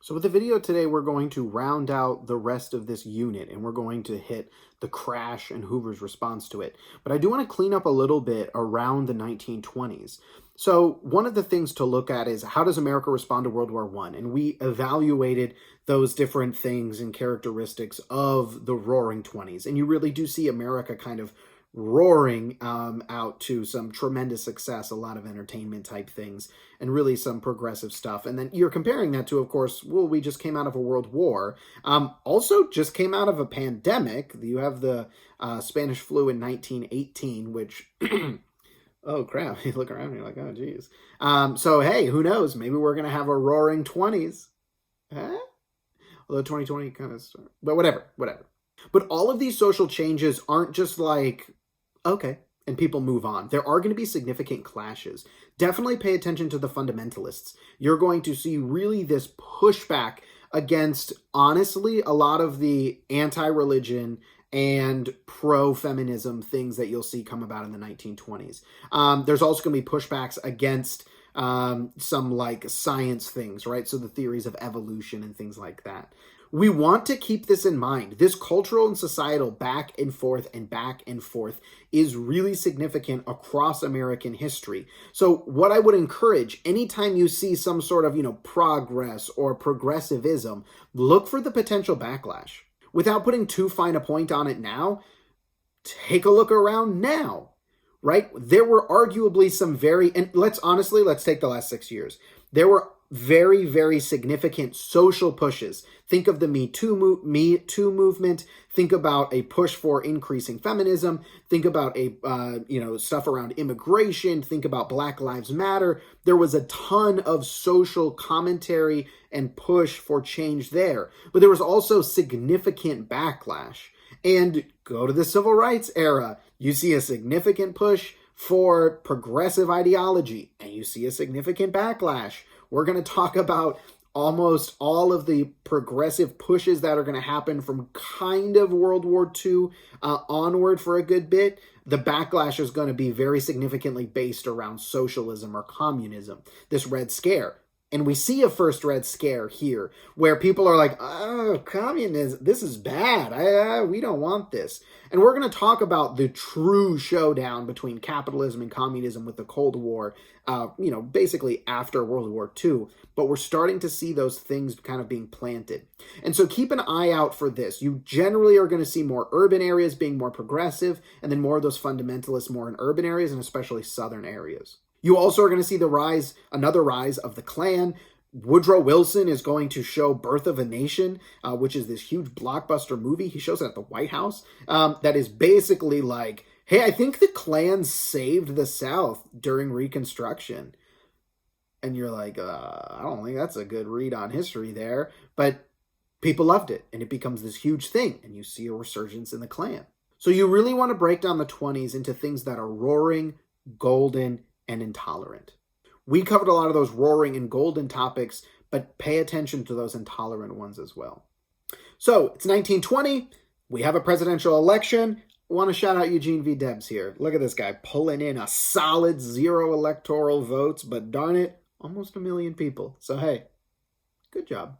So with the video today, we're going to round out the rest of this unit and we're going to hit the crash and Hoover's response to it. But I do want to clean up a little bit around the 1920s. So one of the things to look at is how does America respond to World War I? And we evaluated those different things and characteristics of the Roaring 20s. And you really do see America kind of roaring out to some tremendous success, a lot of entertainment type things, and really some progressive stuff. And then you're comparing that to, of course, well, we just came out of a world war. Also just came out of a pandemic. You have the Spanish flu in 1918, which... oh, crap. You look around and you're like, oh, geez. So, hey, who knows? Maybe we're going to have a roaring 20s. Huh? Although 2020 kind of... But whatever. But all of these social changes aren't just like, okay, and people move on. There are going to be significant clashes. Definitely pay attention to the fundamentalists. You're going to see really this pushback against, honestly, a lot of the anti-religion and pro-feminism things that you'll see come about in the 1920s. There's also going to be pushbacks against some like science things, right? So the theories of evolution and things like that. We want to keep this in mind. This cultural and societal back and forth is really significant across American history. So what I would encourage, anytime you see some sort of, progress or progressivism, look for the potential backlash. Without putting too fine a point on it now, take a look around now, right? There were arguably some and let's take the last 6 years. There were very, very significant social pushes. Think of the Me Too movement. Think about a push for increasing feminism. Think about stuff around immigration. Think about Black Lives Matter. There was a ton of social commentary and push for change there. But there was also significant backlash. And go to the Civil Rights era. You see a significant push for progressive ideology, and you see a significant backlash. We're going to talk about almost all of the progressive pushes that are going to happen from kind of World War II onward for a good bit. The backlash is going to be very significantly based around socialism or communism, this Red Scare. And we see a first Red Scare here where people are like, oh, communism, this is bad. We don't want this. And we're going to talk about the true showdown between capitalism and communism with the Cold War, basically after World War II. But we're starting to see those things kind of being planted. And so keep an eye out for this. You generally are going to see more urban areas being more progressive, and then more of those fundamentalists more in urban areas and especially southern areas. You also are going to see another rise of the Klan. Woodrow Wilson is going to show Birth of a Nation, which is this huge blockbuster movie. He shows it at the White House. That is basically like, hey, I think the Klan saved the South during Reconstruction. And you're like, I don't think that's a good read on history there. But people loved it, and it becomes this huge thing. And you see a resurgence in the Klan. So you really want to break down the 20s into things that are roaring, golden, and intolerant. We covered a lot of those roaring and golden topics, but pay attention to those intolerant ones as well. So it's 1920. We have a presidential election. I want to shout out Eugene V. Debs here. Look at this guy pulling in a solid 0 electoral votes, but darn it, almost 1 million people. So hey, good job.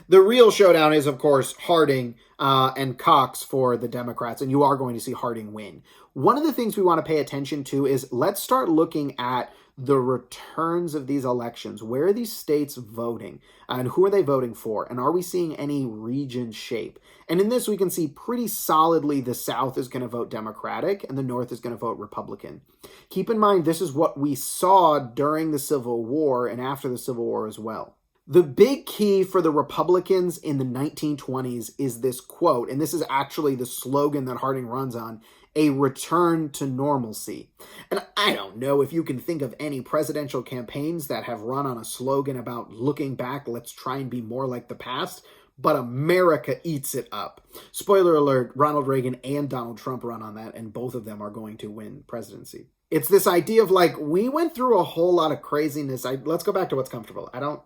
The real showdown is, of course, Harding and Cox for the Democrats, and you are going to see Harding win. One of the things we want to pay attention to is let's start looking at the returns of these elections. Where are these states voting, and who are they voting for, and are we seeing any region shape? And in this, we can see pretty solidly the South is going to vote Democratic, and the North is going to vote Republican. Keep in mind, this is what we saw during the Civil War and after the Civil War as well. The big key for the Republicans in the 1920s is this quote, and this is actually the slogan that Harding runs on, a return to normalcy. And I don't know if you can think of any presidential campaigns that have run on a slogan about looking back, let's try and be more like the past, but America eats it up. Spoiler alert, Ronald Reagan and Donald Trump run on that, and both of them are going to win presidency. It's this idea of like, we went through a whole lot of craziness. Let's go back to what's comfortable. I don't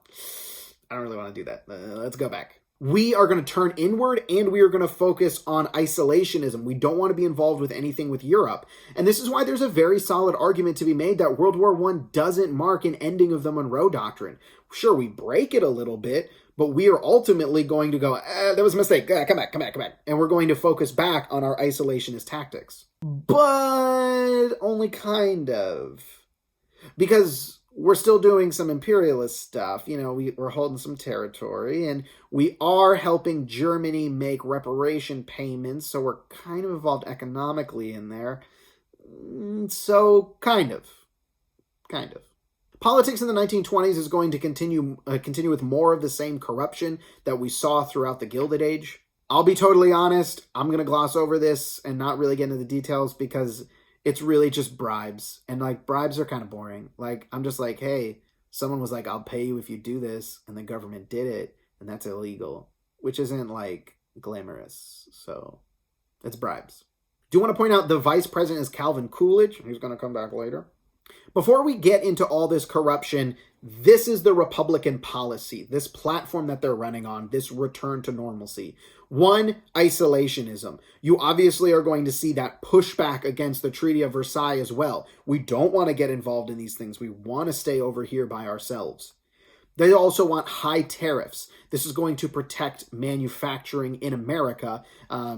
really want to do that. Let's go back. we are going to turn inward and we are going to focus on isolationism. We don't want to be involved with anything with Europe. And this is why there's a very solid argument to be made that World War I doesn't mark an ending of the Monroe Doctrine. Sure, we break it a little bit, but we are ultimately going to go, that was a mistake. Come back. And we're going to focus back on our isolationist tactics. But only kind of. Because we're still doing some imperialist stuff. You know, we're holding some territory, and we are helping Germany make reparation payments, so we're kind of involved economically in there. So, kind of. Politics in the 1920s is going to continue with more of the same corruption that we saw throughout the Gilded Age. I'll be totally honest, I'm going to gloss over this and not really get into the details because it's really just bribes. And, like, bribes are kind of boring. Like, I'm just like, hey, someone was like, I'll pay you if you do this, and the government did it, and that's illegal, which isn't, like, glamorous. So, it's bribes. Do you want to point out the vice president is Calvin Coolidge? He's going to come back later. Before we get into all this corruption, this is the Republican policy, this platform that they're running on, this return to normalcy. One, isolationism. You obviously are going to see that pushback against the Treaty of Versailles as well. We don't want to get involved in these things. We want to stay over here by ourselves. They also want high tariffs. This is going to protect manufacturing in America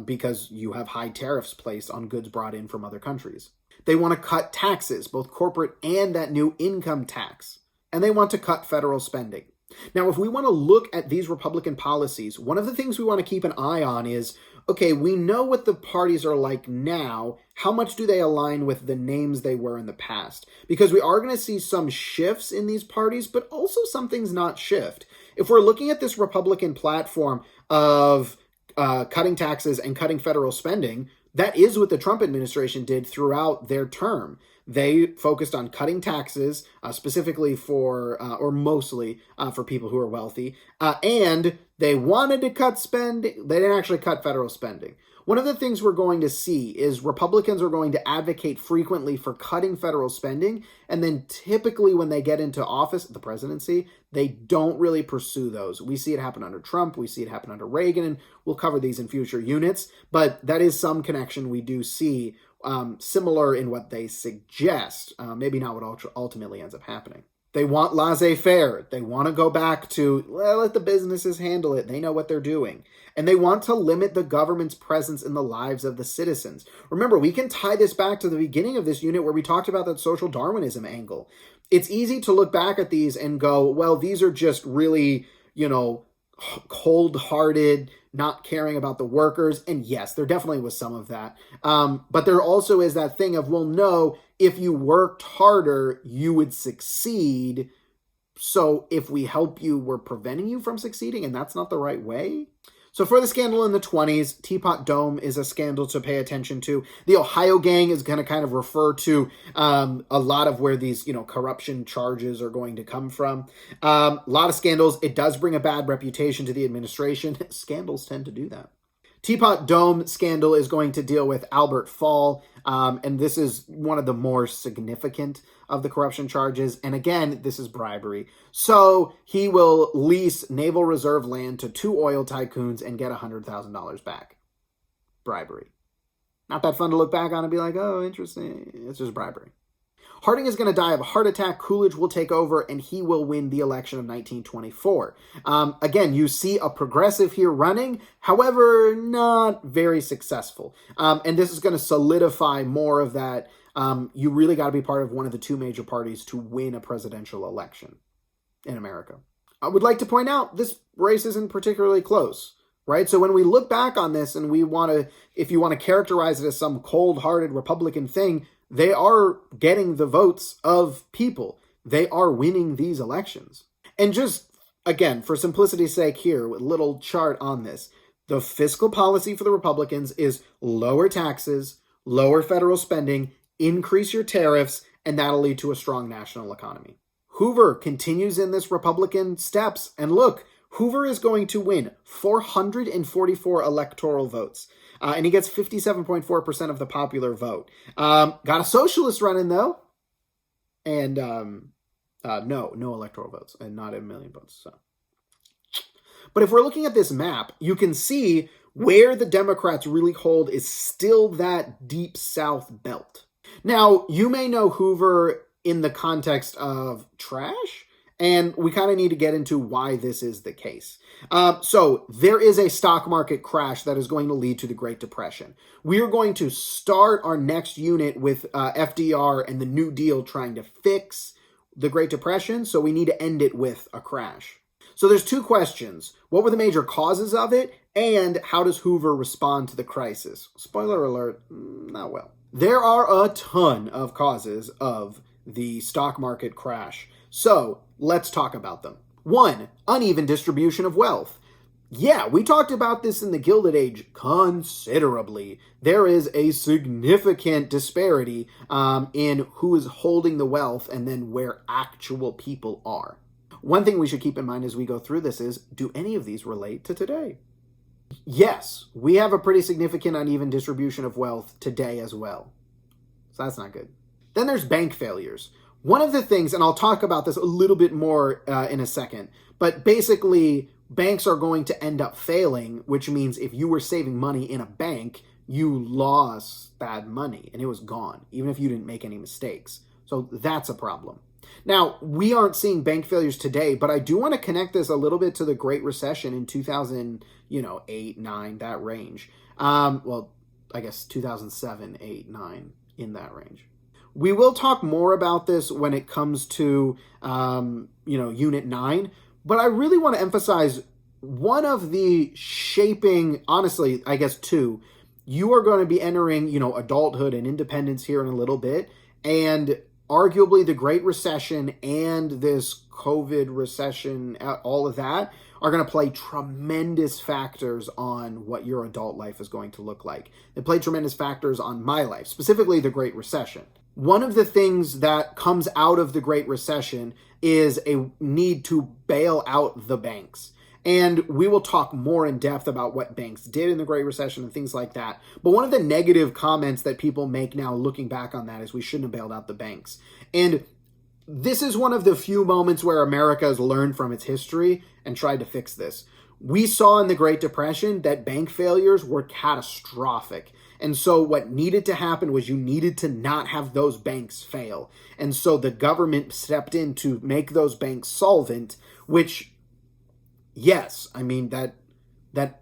because you have high tariffs placed on goods brought in from other countries. They want to cut taxes, both corporate and that new income tax. And they want to cut federal spending. Now, if we want to look at these Republican policies, one of the things we want to keep an eye on is, okay, we know what the parties are like now. How much do they align with the names they were in the past? Because we are going to see some shifts in these parties, but also some things not shift. If we're looking at this Republican platform of cutting taxes and cutting federal spending, that is what the Trump administration did throughout their term. They focused on cutting taxes, specifically for, or mostly for people who are wealthy, and they wanted to cut spending. They didn't actually cut federal spending. One of the things we're going to see is Republicans are going to advocate frequently for cutting federal spending, and then typically when they get into office, the presidency, they don't really pursue those. We see it happen under Trump, we see it happen under Reagan, and we'll cover these in future units, but that is some connection we do see similar in what they suggest, maybe not what ultimately ends up happening. They want laissez-faire. They want to go back to, well, let the businesses handle it. They know what they're doing. And they want to limit the government's presence in the lives of the citizens. Remember, we can tie this back to the beginning of this unit where we talked about that social Darwinism angle. It's easy to look back at these and go, well, these are just really, cold-hearted, not caring about the workers. And yes, there definitely was some of that. But there also is that thing of, well, no, if you worked harder, you would succeed. So if we help you, we're preventing you from succeeding, and that's not the right way. So for the scandal in the 20s, Teapot Dome is a scandal to pay attention to. The Ohio gang is going to kind of refer to a lot of where these, corruption charges are going to come from. A lot of scandals. It does bring a bad reputation to the administration. Scandals tend to do that. Teapot Dome scandal is going to deal with Albert Fall, and this is one of the more significant of the corruption charges. And again, this is bribery. So he will lease Naval Reserve land to two oil tycoons and get $100,000 back. Bribery. Not that fun to look back on and be like, oh, interesting. It's just bribery. Harding is going to die of a heart attack. Coolidge will take over, and he will win the election of 1924. Again, you see a progressive here running, however, not very successful. And this is going to solidify more of that. You really got to be part of one of the two major parties to win a presidential election in America. I would like to point out this race isn't particularly close, right? So when we look back on this and we want to, if you want to characterize it as some cold-hearted Republican thing, they are getting the votes of people. They are winning these elections. And just, again, for simplicity's sake here, with a little chart on this, the fiscal policy for the Republicans is lower taxes, lower federal spending, increase your tariffs, and that'll lead to a strong national economy. Hoover continues in this Republican steps, and look, Hoover is going to win 444 electoral votes. And he gets 57.4% of the popular vote. Got a socialist running, though. And no electoral votes. And not a million votes. So But if we're looking at this map, you can see where the Democrats really hold is still that deep South belt. Now, you may know Hoover in the context of trash, and we kind of need to get into why this is the case. So there is a stock market crash that is going to lead to the Great Depression. We are going to start our next unit with FDR and the New Deal trying to fix the Great Depression, so we need to end it with a crash. So there's two questions. What were the major causes of it, and how does Hoover respond to the crisis? Spoiler alert, not well. There are a ton of causes of the stock market crash. So let's talk about them. 1, uneven distribution of wealth. Yeah, we talked about this in the Gilded Age considerably. There is a significant disparity in who is holding the wealth and then where actual people are. One thing we should keep in mind as we go through this is, do any of these relate to today? Yes, we have a pretty significant uneven distribution of wealth today as well. So that's not good. Then there's bank failures. One of the things, and I'll talk about this a little bit more in a second, but basically banks are going to end up failing, which means if you were saving money in a bank, you lost that money and it was gone, even if you didn't make any mistakes. So that's a problem. Now, we aren't seeing bank failures today, but I do want to connect this a little bit to the Great Recession in 2008, 9, that range. Well, I guess 2007, 8, 9, in that range. We will talk more about this when it comes to, Unit 9, but I really want to emphasize one of the shaping, honestly, I guess two, you are going to be entering, adulthood and independence here in a little bit, and arguably the Great Recession and this COVID recession, all of that, are going to play tremendous factors on what your adult life is going to look like. They play tremendous factors on my life, specifically the Great Recession. One of the things that comes out of the Great Recession is a need to bail out the banks. And we will talk more in depth about what banks did in the Great Recession and things like that. But one of the negative comments that people make now looking back on that is we shouldn't have bailed out the banks. And this is one of the few moments where America has learned from its history and tried to fix this. We saw in the Great Depression that bank failures were catastrophic. And so what needed to happen was you needed to not have those banks fail. And so the government stepped in to make those banks solvent, which, yes, I mean, that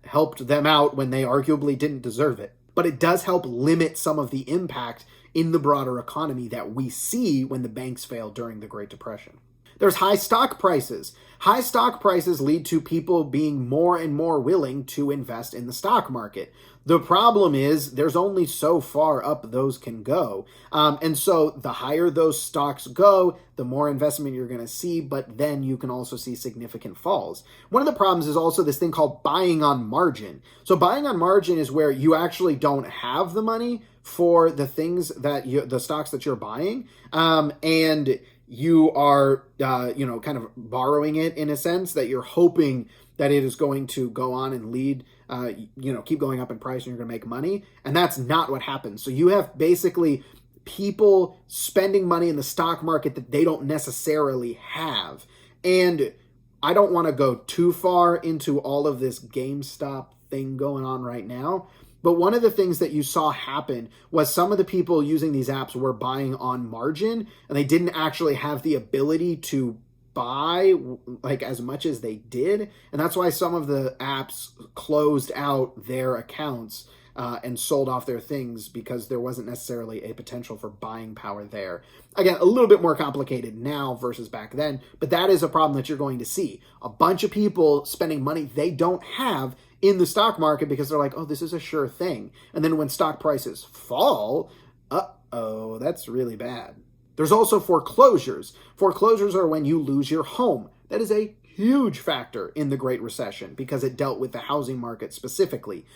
helped them out when they arguably didn't deserve it. But it does help limit some of the impact in the broader economy that we see when the banks fail during the Great Depression. There's high stock prices. High stock prices lead to people being more and more willing to invest in the stock market. The problem is there's only so far up those can go. And so the higher those stocks go, the more investment you're going to see, but then you can also see significant falls. One of the problems is also this thing called buying on margin. So buying on margin is where you actually don't have the money for the things that the stocks that you're buying. And you are, kind of borrowing it in a sense that you're hoping that it is going to go on and lead, keep going up in price and you're going to make money. And that's not what happens. So you have basically people spending money in the stock market that they don't necessarily have. And I don't want to go too far into all of this GameStop thing going on right now. But one of the things that you saw happen was some of the people using these apps were buying on margin, and they didn't actually have the ability to buy like as much as they did. And that's why some of the apps closed out their accounts and sold off their things, because there wasn't necessarily a potential for buying power there. Again, a little bit more complicated now versus back then, but that is a problem that you're going to see. A bunch of people spending money they don't have in the stock market because they're like, oh, this is a sure thing. And then when stock prices fall, uh-oh, that's really bad. There's also foreclosures. Foreclosures are when you lose your home. That is a huge factor in the Great Recession because it dealt with the housing market specifically.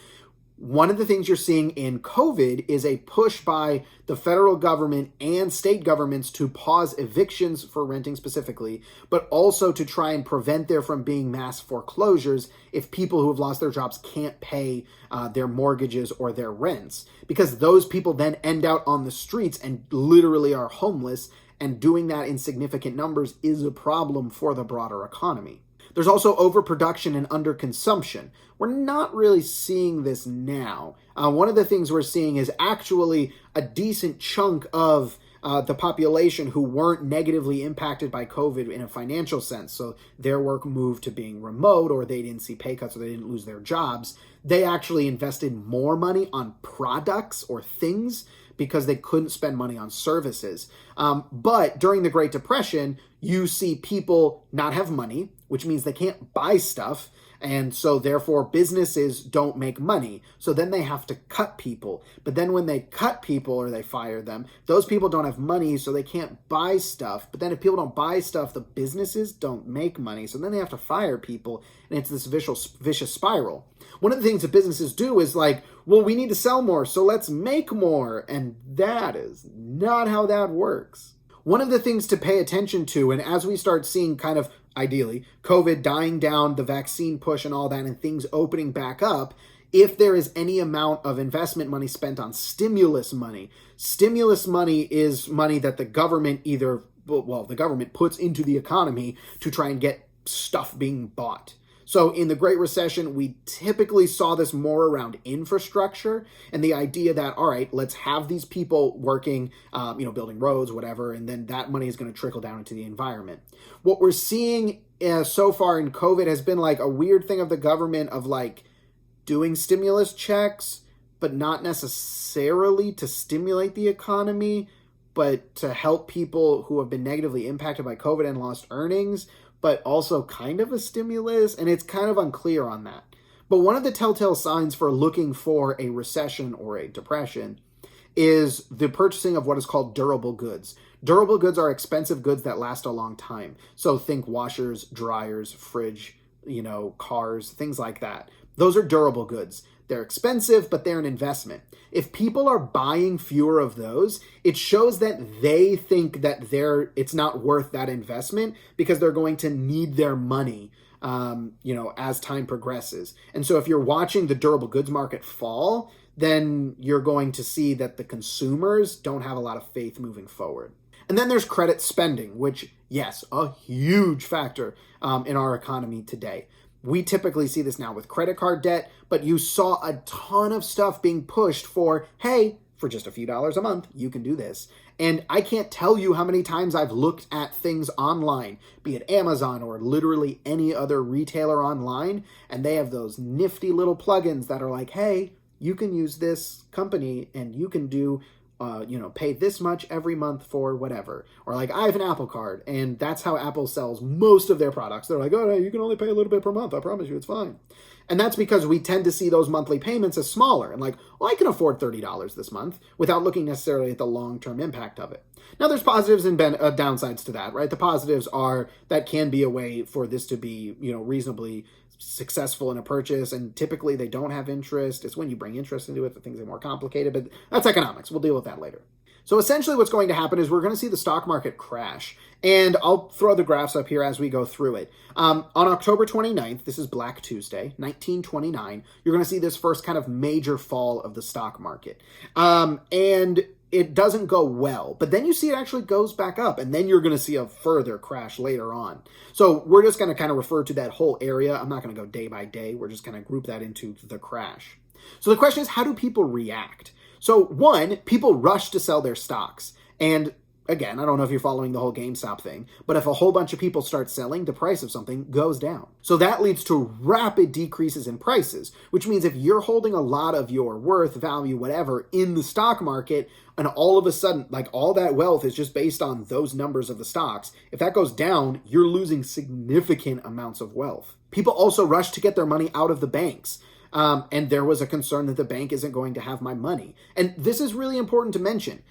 One of the things you're seeing in COVID is a push by the federal government and state governments to pause evictions for renting specifically, but also to try and prevent there from being mass foreclosures if people who have lost their jobs can't pay their mortgages or their rents, because those people then end out on the streets and literally are homeless, and doing that in significant numbers is a problem for the broader economy. There's also overproduction and underconsumption. We're not really seeing this now. One of the things we're seeing is actually a decent chunk of the population who weren't negatively impacted by COVID in a financial sense. So their work moved to being remote, or they didn't see pay cuts, or they didn't lose their jobs. They actually invested more money on products or things because they couldn't spend money on services. But during the Great Depression, you see people not have money, which means they can't buy stuff. And so therefore businesses don't make money. So then they have to cut people. But then when they cut people or they fire them, those people don't have money, so they can't buy stuff. But then if people don't buy stuff, the businesses don't make money. So then they have to fire people. And it's this vicious spiral. One of the things that businesses do is like, well, we need to sell more, so let's make more. And that is not how that works. One of the things to pay attention to, and as we start seeing kind of, ideally, COVID dying down, the vaccine push and all that, and things opening back up, if there is any amount of investment money spent on stimulus money is money that the government the government puts into the economy to try and get stuff being bought. So in the Great Recession, we typically saw this more around infrastructure and the idea that, all right, let's have these people working, building roads, whatever, and then that money is going to trickle down into the environment. What we're seeing so far in COVID has been like a weird thing of the government of like doing stimulus checks, but not necessarily to stimulate the economy, but to help people who have been negatively impacted by COVID and lost earnings, but also kind of a stimulus, and it's kind of unclear on that. But one of the telltale signs for looking for a recession or a depression is the purchasing of what is called durable goods. Durable goods are expensive goods that last a long time. So think washers, dryers, fridge, cars, things like that. Those are durable goods. They're expensive, but they're an investment. If people are buying fewer of those, it shows that they think that it's not worth that investment because they're going to need their money, as time progresses. And so if you're watching the durable goods market fall, then you're going to see that the consumers don't have a lot of faith moving forward. And then there's credit spending, which, yes, a huge factor in our economy today. We typically see this now with credit card debt, but you saw a ton of stuff being pushed for, hey, for just a few dollars a month, you can do this. And I can't tell you how many times I've looked at things online, be it Amazon or literally any other retailer online, and they have those nifty little plugins that are like, hey, you can use this company and you can do pay this much every month for whatever. Or like, I have an Apple card, and that's how Apple sells most of their products. They're like, oh, no, you can only pay a little bit per month. I promise you it's fine. And that's because we tend to see those monthly payments as smaller. And like, well, I can afford $30 this month without looking necessarily at the long-term impact of it. Now, there's positives and downsides to that, right? The positives are that can be a way for this to be, reasonably successful in a purchase, and typically they don't have interest. It's when you bring interest into it that things are more complicated, but that's economics. We'll deal with that later. So essentially what's going to happen is we're going to see the stock market crash, and I'll throw the graphs up here as we go through it. On October 29th, this is Black Tuesday, 1929, you're going to see this first kind of major fall of the stock market. And it doesn't go well, but then you see it actually goes back up, and then you're going to see a further crash later on. So we're just going to kind of refer to that whole area. I'm not going to go day by day. We're just going to group that into the crash. So the question is, how do people react? So one, people rush to sell their stocks. And again, I don't know if you're following the whole GameStop thing, but if a whole bunch of people start selling, the price of something goes down. So that leads to rapid decreases in prices, which means if you're holding a lot of your worth, value, whatever in the stock market, and all of a sudden, like all that wealth is just based on those numbers of the stocks, if that goes down, you're losing significant amounts of wealth. People also rush to get their money out of the banks. And there was a concern that the bank isn't going to have my money. And this is really important to mention.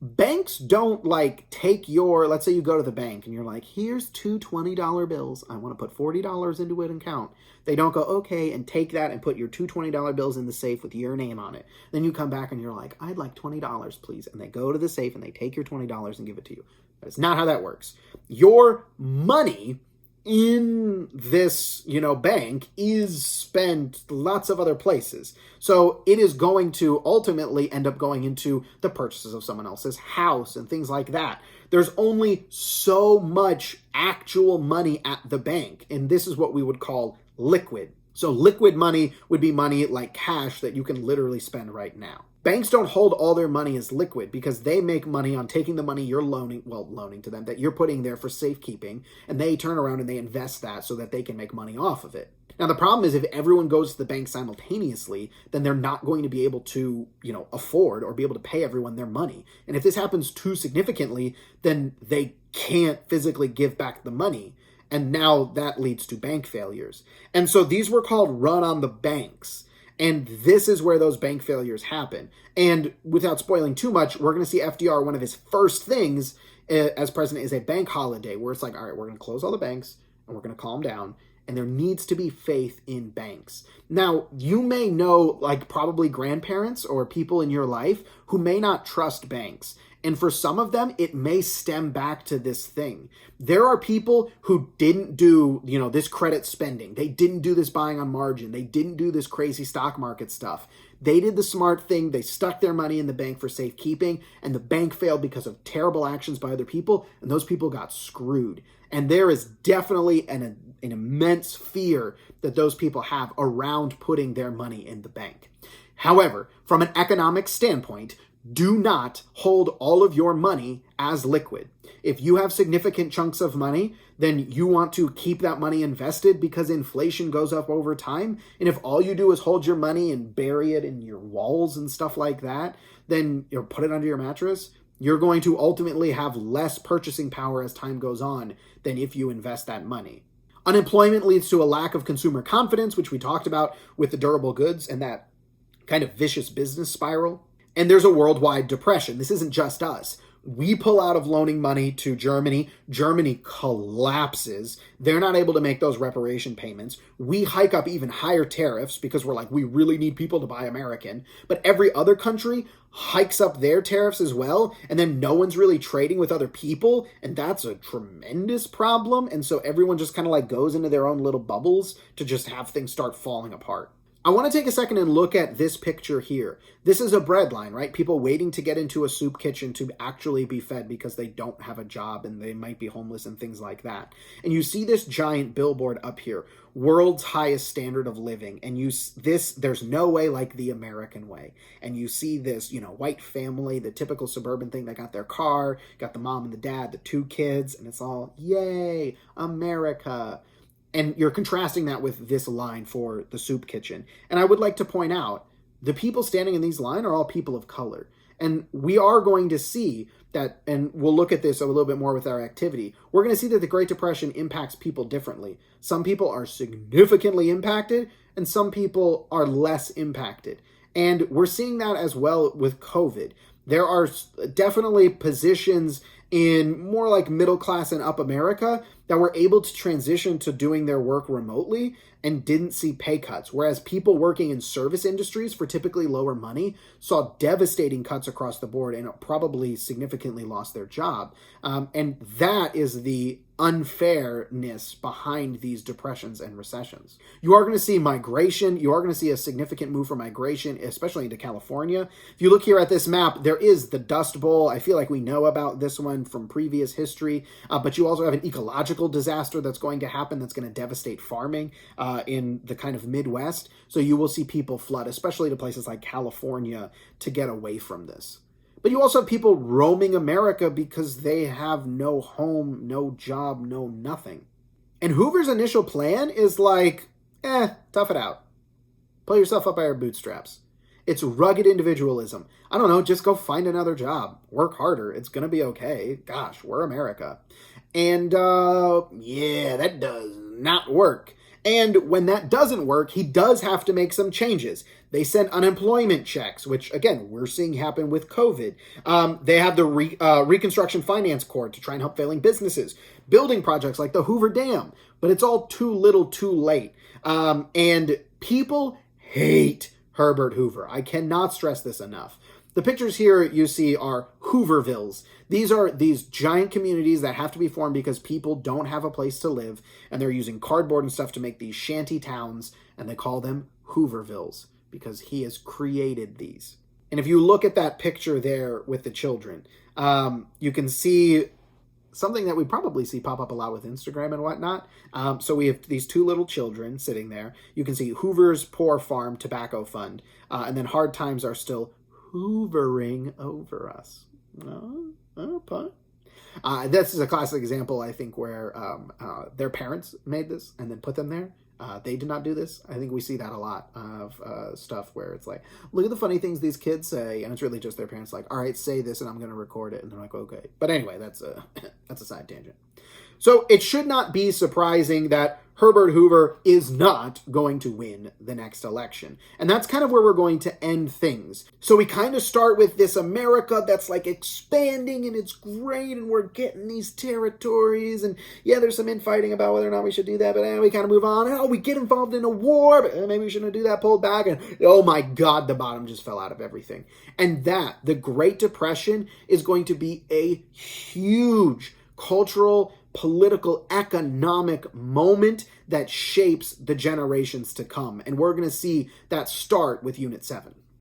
Banks don't take let's say you go to the bank and you're like, here's two $20 bills. I want to put $40 into an account. They don't go, okay, and take that and put your two $20 bills in the safe with your name on it. Then you come back and you're like, I'd like $20, please. And they go to the safe and they take your $20 and give it to you. That's not how that works. Your money in this, bank is spent lots of other places. So it is going to ultimately end up going into the purchases of someone else's house and things like that. There's only so much actual money at the bank, and this is what we would call liquid. So liquid money would be money like cash that you can literally spend right now. Banks don't hold all their money as liquid because they make money on taking the money you're loaning to them, that you're putting there for safekeeping, and they turn around and they invest that so that they can make money off of it. Now, the problem is if everyone goes to the bank simultaneously, then they're not going to be able to, afford or be able to pay everyone their money. And if this happens too significantly, then they can't physically give back the money. And now that leads to bank failures. And so these were called run on the banks. And this is where those bank failures happen. And without spoiling too much, we're going to see FDR, one of his first things as president is a bank holiday, where it's like, all right, we're going to close all the banks and we're going to calm down. And there needs to be faith in banks. Now, you may know, like probably grandparents or people in your life who may not trust banks. And for some of them, it may stem back to this thing. There are people who didn't do, this credit spending. They didn't do this buying on margin. They didn't do this crazy stock market stuff. They did the smart thing. They stuck their money in the bank for safekeeping, and the bank failed because of terrible actions by other people, and those people got screwed. And there is definitely an immense fear that those people have around putting their money in the bank. However, from an economic standpoint, do not hold all of your money as liquid. If you have significant chunks of money, then you want to keep that money invested because inflation goes up over time. And if all you do is hold your money and bury it in your walls and stuff like that, then put it under your mattress, you're going to ultimately have less purchasing power as time goes on than if you invest that money. Unemployment leads to a lack of consumer confidence, which we talked about with the durable goods and that kind of vicious business spiral. And there's a worldwide depression. This isn't just us. We pull out of loaning money to Germany. Germany collapses. They're not able to make those reparation payments. We hike up even higher tariffs because we're like, we really need people to buy American. But every other country hikes up their tariffs as well. And then no one's really trading with other people. And that's a tremendous problem. And so everyone just kind of like goes into their own little bubbles to just have things start falling apart. I want to take a second and look at this picture here. This is a bread line, right? People waiting to get into a soup kitchen to actually be fed because they don't have a job and they might be homeless and things like that. And you see this giant billboard up here, world's highest standard of living. And there's no way like the American way. And you see this, white family, the typical suburban thing. They got their car, got the mom and the dad, the 2 kids, and it's all, yay, America. And you're contrasting that with this line for the soup kitchen. And I would like to point out, the people standing in these lines are all people of color. And we are going to see that, and we'll look at this a little bit more with our activity, we're going to see that the Great Depression impacts people differently. Some people are significantly impacted, and some people are less impacted. And we're seeing that as well with COVID. There are definitely positions in more like middle class and up America that were able to transition to doing their work remotely and didn't see pay cuts. Whereas people working in service industries for typically lower money saw devastating cuts across the board and probably significantly lost their job. And that is the unfairness behind these depressions and recessions. You are going to see migration. You are going to see a significant move for migration, especially into California. If you look here at this map, there is the Dust Bowl. I feel like we know about this one from previous history, but you also have an ecological disaster that's going to happen that's going to devastate farming in the kind of Midwest. So you will see people flood, especially to places like California, to get away from this. But you also have people roaming America because they have no home, no job, no nothing. And Hoover's initial plan is like, tough it out. Pull yourself up by your bootstraps. It's rugged individualism. I don't know, just go find another job. Work harder. It's going to be okay. Gosh, we're America. And that does not work. And when that doesn't work, he does have to make some changes. They send unemployment checks, which, again, we're seeing happen with COVID. They have the Reconstruction Finance Corps to try and help failing businesses. Building projects like the Hoover Dam. But it's all too little too late. And people hate Herbert Hoover. I cannot stress this enough. The pictures here you see are Hoovervilles. These are these giant communities that have to be formed because people don't have a place to live, and they're using cardboard and stuff to make these shanty towns, and they call them Hoovervilles because he has created these. And if you look at that picture there with the children, You can see something that we probably see pop up a lot with Instagram and whatnot. So we have these two little children sitting there. You can see Hoover's Poor Farm Tobacco Fund, and then hard times are still hoovering over us. Pun. This is a classic example, I think, where their parents made this and then put them there. They did not do this. I think we see that a lot of stuff where it's like, look at the funny things these kids say, and it's really just their parents like, all right, say this and I'm going to record it. And they're like, okay. But anyway, that's a side tangent. So it should not be surprising that Herbert Hoover is not going to win the next election. And that's kind of where we're going to end things. So we kind of start with this America that's like expanding and it's great and we're getting these territories. And yeah, there's some infighting about whether or not we should do that, but we kind of move on. And we get involved in a war, but maybe we shouldn't do that, pulled back. And oh my God, the bottom just fell out of everything. And that, the Great Depression, is going to be a huge cultural, political, economic moment that shapes the generations to come. And we're going to see that start with Unit 7.